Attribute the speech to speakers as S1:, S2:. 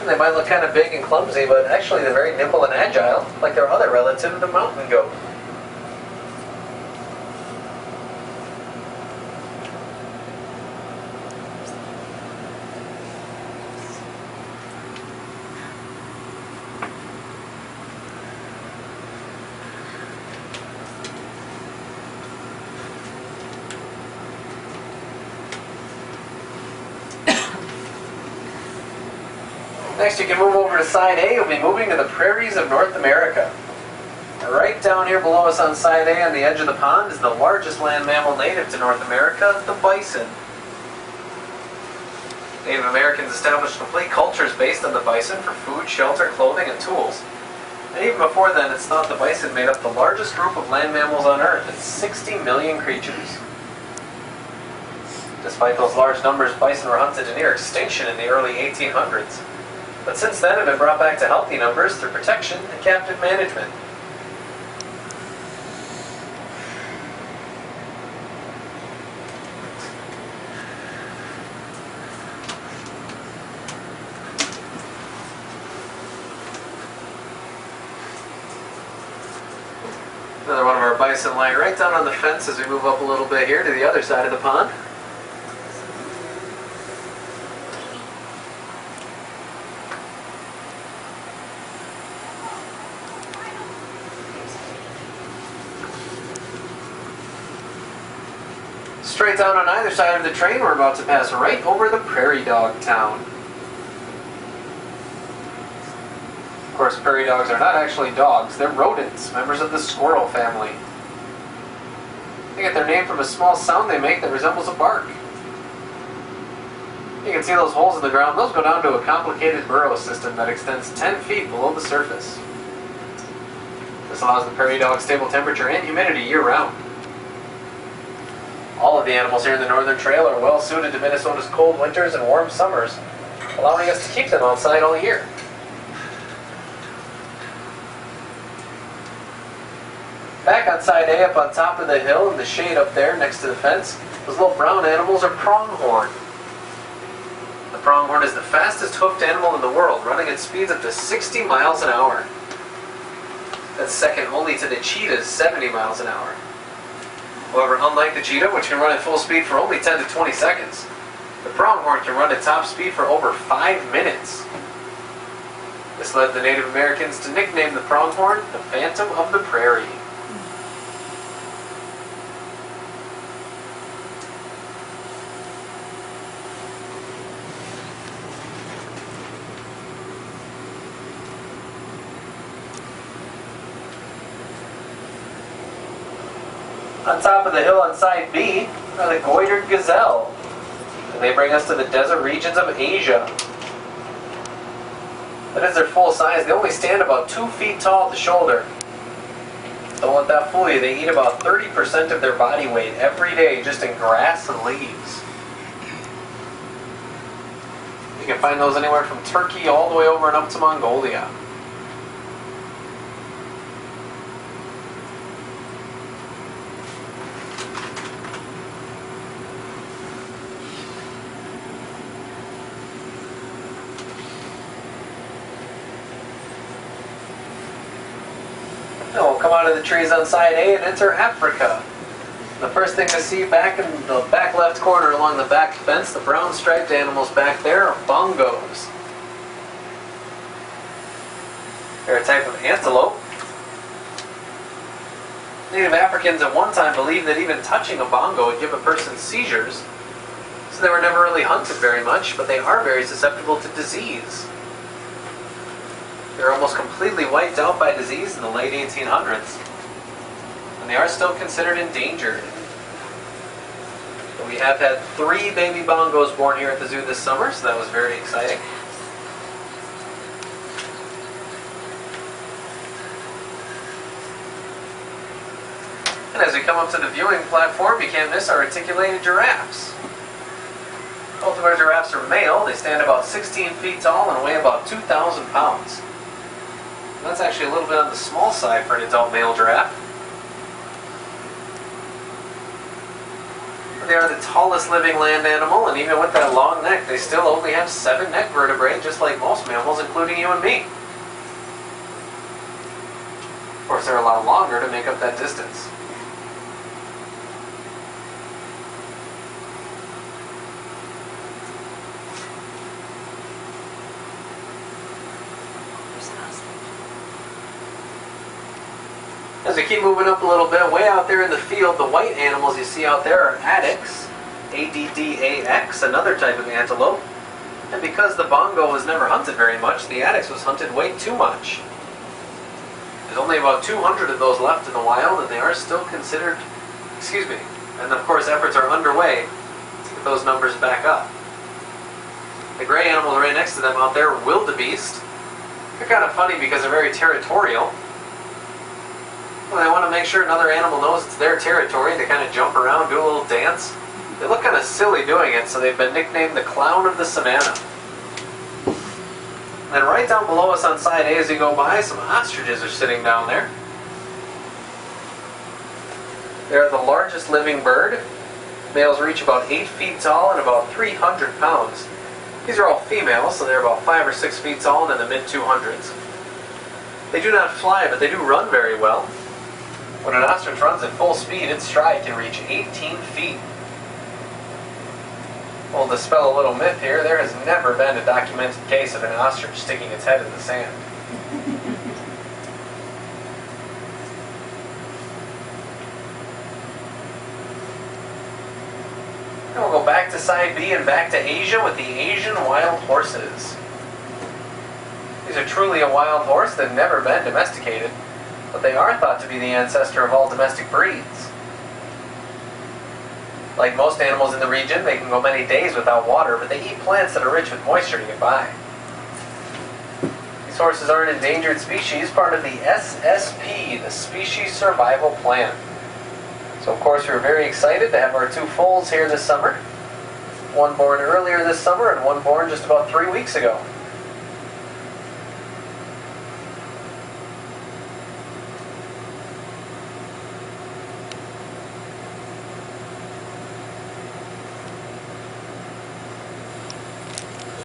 S1: And they might look kind of big and clumsy, but actually they're very nimble and agile, like their other relative, the mountain goat. Next, you can move over to side A. You'll be moving to the prairies of North America. Right down here below us on side A on the edge of the pond is the largest land mammal native to North America, the bison. Native Americans established complete cultures based on the bison for food, shelter, clothing, and tools. And even before then, it's thought the bison made up the largest group of land mammals on Earth at 60 million creatures. Despite those large numbers, bison were hunted to near extinction in the early 1800s. But since then have been brought back to healthy numbers through protection and captive management. Another one of our bison lying right down on the fence as we move up a little bit here to the other side of the pond. Straight down on either side of the train, we're about to pass right over the prairie dog town. Of course, prairie dogs are not actually dogs, they're rodents, members of the squirrel family. They get their name from a small sound they make that resembles a bark. You can see those holes in the ground, those go down to a complicated burrow system that extends 10 feet below the surface. This allows the prairie dog stable temperature and humidity year-round. All of the animals here in the Northern Trail are well suited to Minnesota's cold winters and warm summers, allowing us to keep them outside all year. Back on side A, up on top of the hill in the shade up there next to the fence, those little brown animals are pronghorn. The pronghorn is the fastest hoofed animal in the world, running at speeds up to 60 miles an hour. That's second only to the cheetah's 70 miles an hour. However, unlike the cheetah, which can run at full speed for only 10 to 20 seconds, the pronghorn can run at top speed for over 5 minutes. This led the Native Americans to nickname the pronghorn the Phantom of the Prairie. On top of the hill on side B are the goitered gazelle, and they bring us to the desert regions of Asia. That is their full size. They only stand about 2 feet tall at the shoulder. Don't let that fool you. They eat about 30% of their body weight every day just in grass and leaves. You can find those anywhere from Turkey all the way over and up to Mongolia. Now we'll come out of the trees on side A and enter Africa. The first thing to see back in the back left corner along the back fence, the brown striped animals back there are bongos. They're a type of antelope. Native Africans at one time believed that even touching a bongo would give a person seizures, so they were never really hunted very much, but they are very susceptible to disease. They were almost completely wiped out by disease in the late 1800s, and they are still considered endangered. But we have had 3 baby bongos born here at the zoo this summer, so that was very exciting. And as we come up to the viewing platform, you can't miss our articulated giraffes. Both of our giraffes are male. They stand about 16 feet tall and weigh about 2,000 pounds. That's actually a little bit on the small side for an adult male giraffe. They are the tallest living land animal, and even with that long neck, they still only have 7 neck vertebrae, just like most mammals, including you and me. Of course, they're a lot longer to make up that distance. As we keep moving up a little bit, way out there in the field, the white animals you see out there are addax, A-D-D-A-X, another type of antelope. And because the bongo was never hunted very much, the addax was hunted way too much. There's only about 200 of those left in the wild, and they are still considered, and of course efforts are underway to get those numbers back up. The gray animals right next to them out there are wildebeest. They're kind of funny because they're very territorial. When they want to make sure another animal knows it's their territory, they kind of jump around, do a little dance. They look kind of silly doing it, so they've been nicknamed the clown of the savannah. And right down below us on side A as you go by, some ostriches are sitting down there. They're the largest living bird. Males reach about 8 feet tall and about 300 pounds. These are all females, so they're about 5 or 6 feet tall and in the mid-200s. They do not fly, but they do run very well. When an ostrich runs at full speed, its stride can reach 18 feet. Well, to dispel a little myth here, there has never been a documented case of an ostrich sticking its head in the sand. And we'll go back to side B and back to Asia with the Asian wild horses. These are truly a wild horse that have never been domesticated, but they are thought to be the ancestor of all domestic breeds. Like most animals in the region, they can go many days without water, but they eat plants that are rich with moisture to get by. These horses are an endangered species, part of the SSP, the Species Survival Plan. So of course we're very excited to have our 2 foals here this summer. One born earlier this summer and one born just about 3 weeks ago.